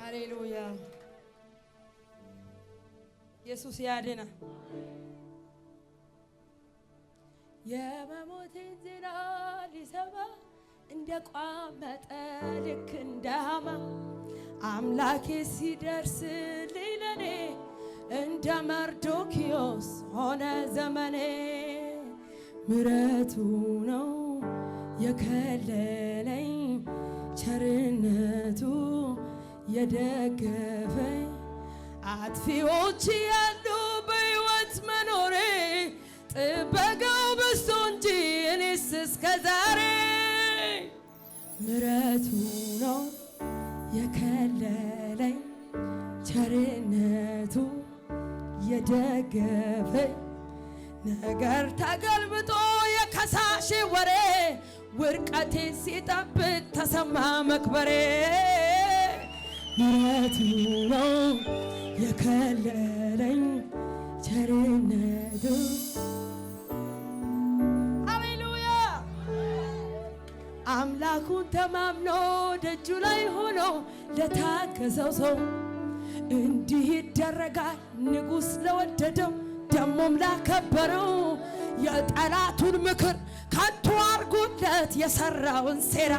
ሃሌሉያ ኢየሱስ ያድና የመሞቴን ዜና ሊሰማ እንደቋመጠ ልክ እንደሃማ አምላኬ ሲደርስልኝ ለኔ እንደ መርዶክዮስ ሆነ ዘመኔ ምሕረቱ ነው የከለለኝ ቸርነቱ የደገፈኝ አጥፊዎች ያሉ በሕይወት መኖሬ ጥበቃው በዝቶ እንጂ እኔስ እስከ ዛሬ ምሕረቱ ነው የከለለኝ ቸርነቱ የደገፈኝ ነገር ተገልብጦ የከሳሽ ወሬ ውርቀቴ ሲጠብቅ ተሰማ መክበሬ ምሕረቱ ነው የከለለኝ ቸርነቱ ሃሌሉያ አምላኩን ተማምኖ ደጁ ላይ ሆኖ ለታገሰው ሰው እንዲህ ይደረጋል ንጉሥ ለወደደው ደሞም ላከበረው የጠላቱን ምክር ከንቱ አርጎለት የሰራውን ሴራ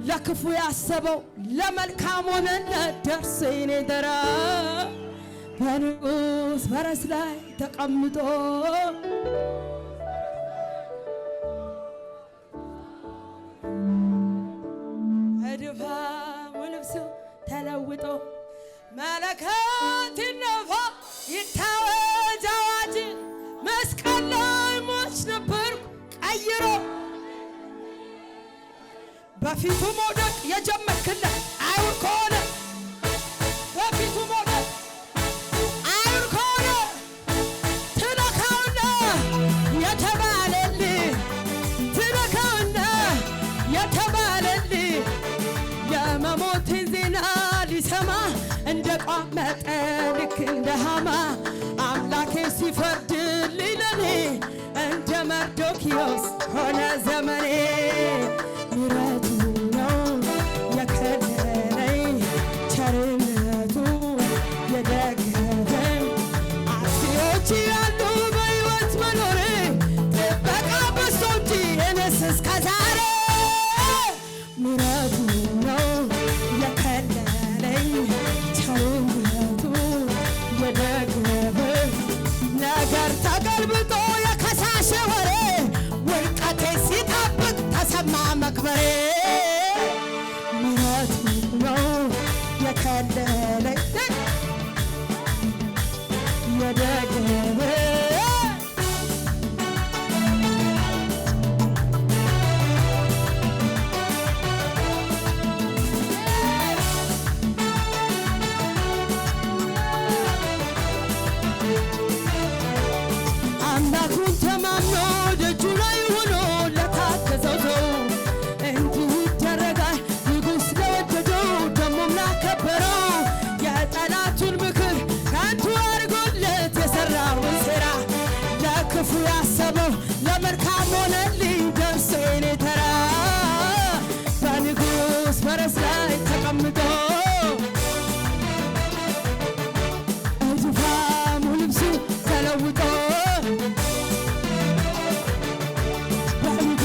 ለክፉ ያሰበው ለመልካም ሆነለት ደርሶ የኔ ተራ በንጉሥ ፈረስ ላይ ተቀምጦ እድፋሙ ልብሱ ተለውጦ መለከት ይነፋ ይታወጅ አዋጅ መስቀል ላይ ሞች ነበርኩ ቀይሮ በፊቱ መውደቅ የጀመርክለት አይሁን ከሆነ በፊቱ መውደቅ አይሁን ከሆነ ትነካውና የተባለልህ ትነካውና የተባለልህ የመሞትን ዜና ሊሰማ እንደቋመጠ ልክ እንደሃማ አምላኬ ሲፈርድልኝ ለኔ እንደ መርዶክዮስ ሆነ ዘመኔ ምሕረቱ ነው የከለለኝ ቸርነቱ የደገፈኝ አጥፊዎች ያሉ በሕይወት መኖሬ ጥበቃ በዝቶ እንጂ እኔስ እስከ ዛሬ ምሕረቱ ነው የከለለኝ ቸርነቱ የደገፈኝ ነገር ተገልብጦ የከሳሽ ወሬ ውድቀቴ ሲጠብቅ ተሰማ መክበሬ ምሕረቱ ነው የከለለኝ የደገፈኝ አምላኩን ተማምኖ ደጁ ላይ ሆኖ ለታገሰው ሰው እንዲህ ይደረጋል ንጉሥ ለወደደው ደሞም ላከበረው የጠላቱን ምክር ከንቱ አድርጎለት የሠራውን ሴራ ለክፉ ያሰበው ለመልካም ሆነልኝ ደርሶ የኔ ተራ በንጉሥ ፈረስ ላይ ተቀምጦ ዙፋኑ ልብሱ ተለውጦ በንጉሥ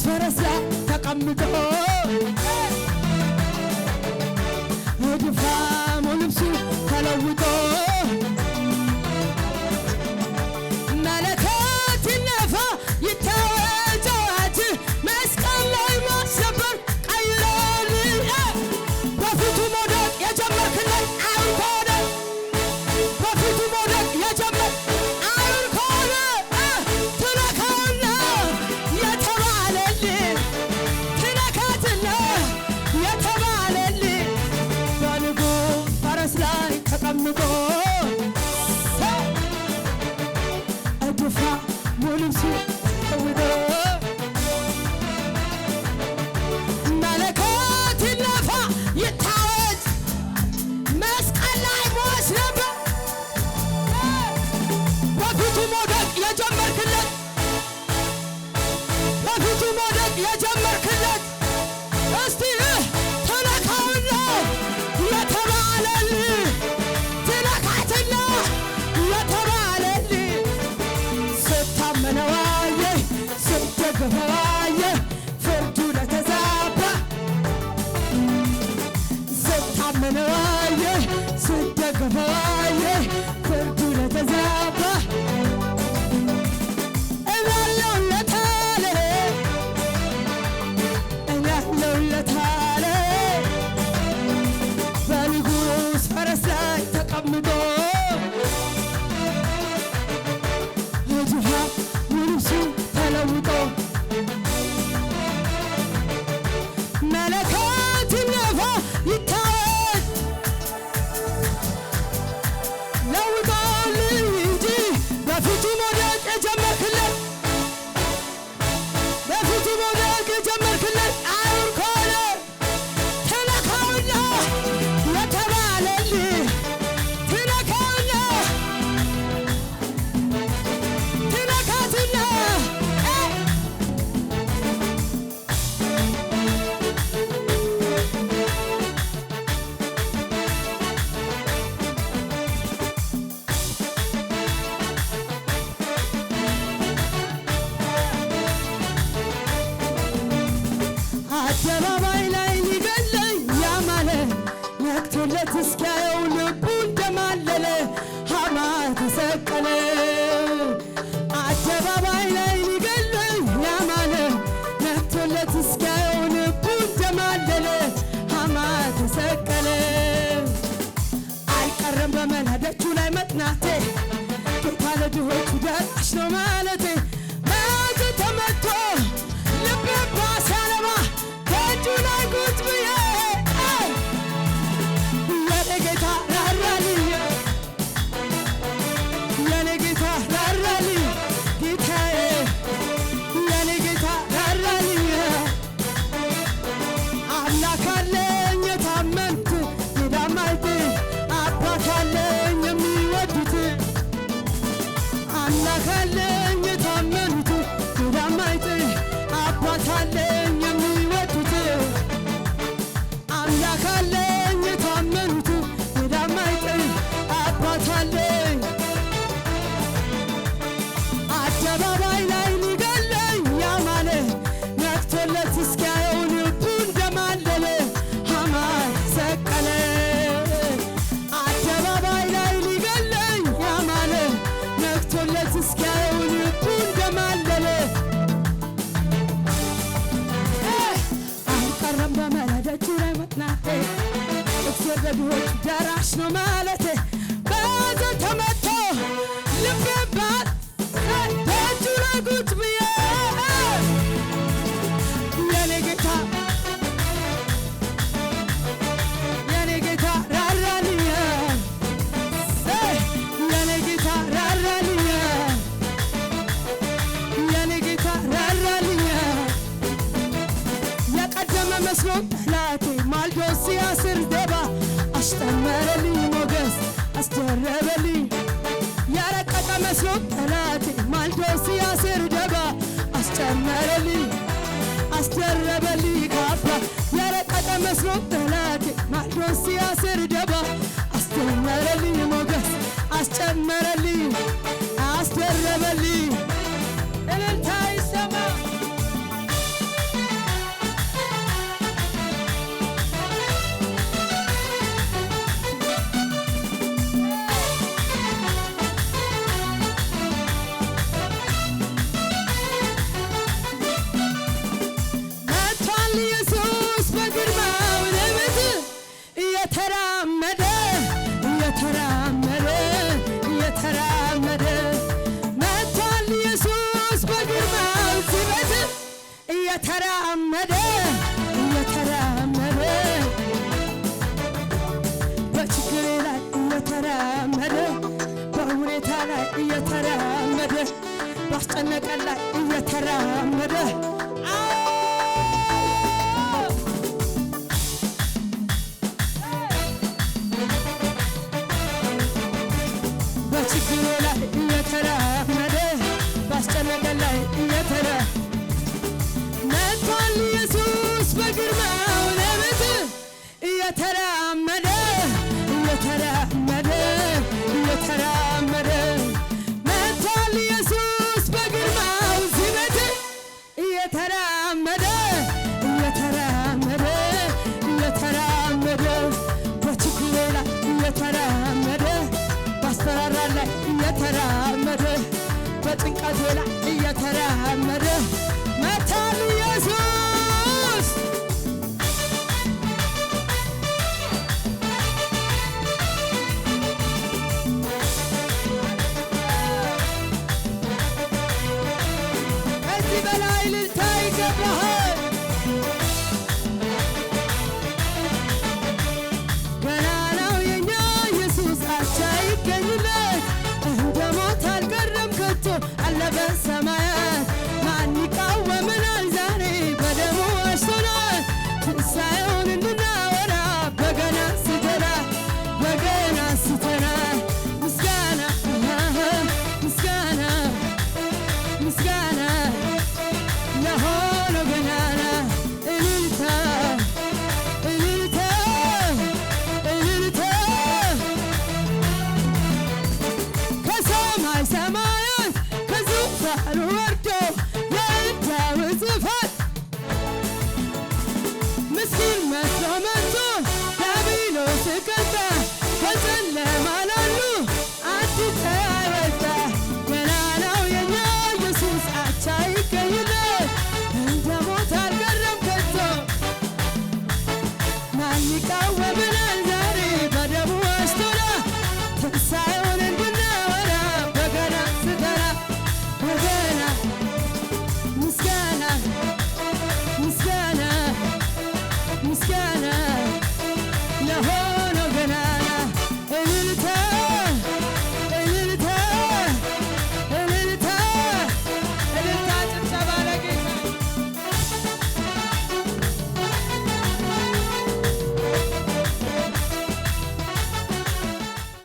ፈረስ ላይ ተቀምጦ ዙፋኑ ልብሱ ተለውጦ መለከት ይነፋ ይታወጅ አዋጅ መስቀል ላይ ሞት ነበር ቀይሮልኝ በፊቱ መውደቅ የጀመርክለት አይሁን ከሆነ በፊቱ መውደቅ የጀመርክ አይሁን ከሆነ ትነካውና የተባለልህ ትነካትና የተባለልህ በንጉሥ ፈረስ ላይ ተቀምጦ እድፋሙ ልብሱ ተለውጦ መለከት ይነፋ ይታወጅ መስቀል ላይ ሞት ነበር በፊቱ መውደቅ የጀመርክለት በፊቱ መውደቅ የጀመርክለት እስቲ ተነካውና የተባለ ለመነዋየ ስደገፈዋየ ፍርዱ ለተዛባ በንጉሥ ፈረስ ላይ ተቀምጦ ዙፋን ልብሱ ተለውጦ መለከት ይነፋ ይታወጅ ለውጦልኝ እንጂ በፊቱ መውደቅ የጀመርክለት በፊቱ መውደቅ የጀመርክለት አይሁን ከሆነ ተነካውና የተባለልህ ትነካውና ትነካትና አደባባይ ላይ ሊገለኝ ያማለ ነቅቶለት እስኪያየው ልቡ እንደማለለ ሐማ ተሰቀለ። አደባባይ ላይ ሊገለኝ ያማለ ነቅቶለት እስኪያየው ልቡ እንደማለለ ሐማ ተሰቀለ። አልቀረም በመናደቹ ላይ መጥናቴ ጌታ ለድሆቹ ደራሽ ነው ማለቴ መዓቱ ተመቶ ልቤ ባሰለማ ከእጁ ላይ ቁጭ ብዬ የኔ ጌታ ራራልኝ የኔ ጌታ ራራልኝ ጌታዬ የኔ ጌታ ራራልኝ አምላክ አለኝ የታመንኩ የዳማይት አባት አለኝ የሚወዱት አምላክ አለኝ የታመንኩ የዳማይት አባት አለኝ የሚወዱት አምላክ አለኝ የታመኑት የዳማይት አባት አለኝ። አደባባይ ላይ ሊገለኝ ያማለ ነቅቶለት እስኪያየው ልቡ እንደማለለ ሐማ ሰቀለ። አደባባይ ላይ ሊገለኝ ያማለ ነቅቶለት እስኪያየው ልቡ እንደማለለ አልቀረም በመናደቹ ላይ መጥናቴ እግዚአብሔር ለድሆቹ ደራሽ ነው ማለቴ በሐዘን ተመቶ ልቤ በእጁ ላይ ቁጭ ብዬ የኔ ጌታ የኔ ጌታ ራራልኝ የኔ ጌታ ራራልኝ የኔ ጌታ ራራልኝ የቀደመ መስሎ ጠላቴ ማልዶ ሲያስር ደባ አስጠመረልኝ ሞገስ አስደረበልኝ የረቀቀ መስሎ ጠላቴ ማልዶ ሲያስር ደባ አስጨመረልኝ አስደረበልኝ ካባ የረቀቀ መስሎ ጠላቴ ማልዶ ሲያስር ደባ አስጨመረልኝ ሞገስ አስጨመረልኝ አስደረበልኝ እልልታ ይሰማ መጥቷል ኢየሱስ በግርማው ለቤት እየተራመደ እየተራመደ እየተራመደ መጥቷል ኢየሱስ በግርማው ሲበት እየተራመደ እየተራመደ በችግሬ ላይ እየተራመደ በሁኔታ ላይ እየተራመደ ባስጨነቀን ላይ እየተራመደ በችግሬ ላይ እየተራመደ ባስጨነቀን ላይ መጥቷል ኢየሱስ በግርማው ለቤት እየተራመደ እየተራመደ እየተራመደ መጥቷል ኢየሱስ በግርማው ሲመት እየተራመደ እየተራመደ እየተራመደ በአናቴ ላይ እየተራመደ